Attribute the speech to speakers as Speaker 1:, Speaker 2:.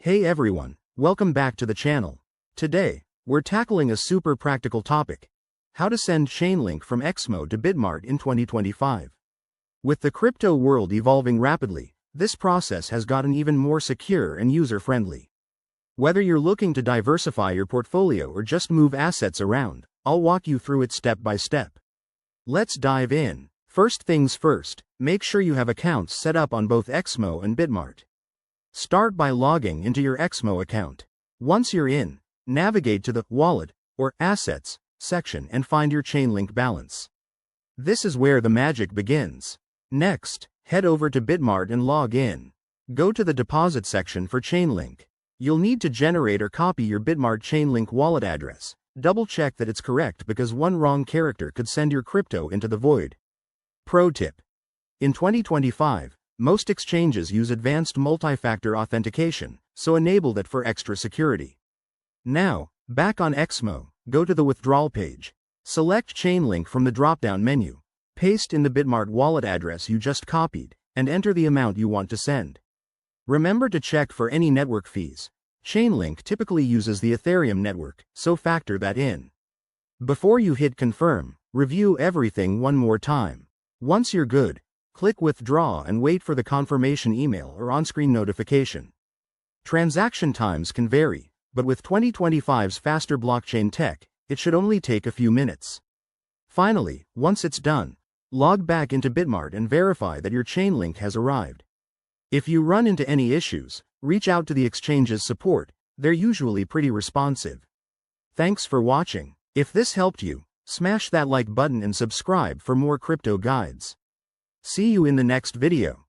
Speaker 1: Hey everyone, welcome back to the channel. Today, we're tackling a super practical topic: how to send Chainlink from Exmo to Bitmart in 2025. With the crypto world evolving rapidly, this process has gotten even more secure and user-friendly. Whether you're looking to diversify your portfolio or just move assets around, I'll walk you through it step by step. Let's dive in. First things first, make sure you have accounts set up on both Exmo and Bitmart. Start by logging into your Exmo account. Once you're in, navigate to the Wallet or Assets section and find your Chainlink balance. This is where the magic begins. Next, head over to Bitmart and log in. Go to the Deposit section for Chainlink. You'll need to generate or copy your Bitmart Chainlink wallet address. Double check that it's correct because one wrong character could send your crypto into the void. Pro tip: in 2025, most exchanges use advanced multi-factor authentication, so enable that for extra security. Now, back on Exmo, go to the withdrawal page. Select Chainlink from the drop-down menu. Paste in the Bitmart wallet address you just copied, and enter the amount you want to send. Remember to check for any network fees. Chainlink typically uses the Ethereum network, so factor that in. Before you hit confirm, review everything one more time. Once you're good, click Withdraw and wait for the confirmation email or on-screen notification. Transaction times can vary, but with 2025's faster blockchain tech, it should only take a few minutes. Finally, once it's done, log back into Bitmart and verify that your Chainlink has arrived. If you run into any issues, reach out to the exchange's support. They're usually pretty responsive. Thanks for watching. If this helped you, smash that like button and subscribe for more crypto guides. See you in the next video.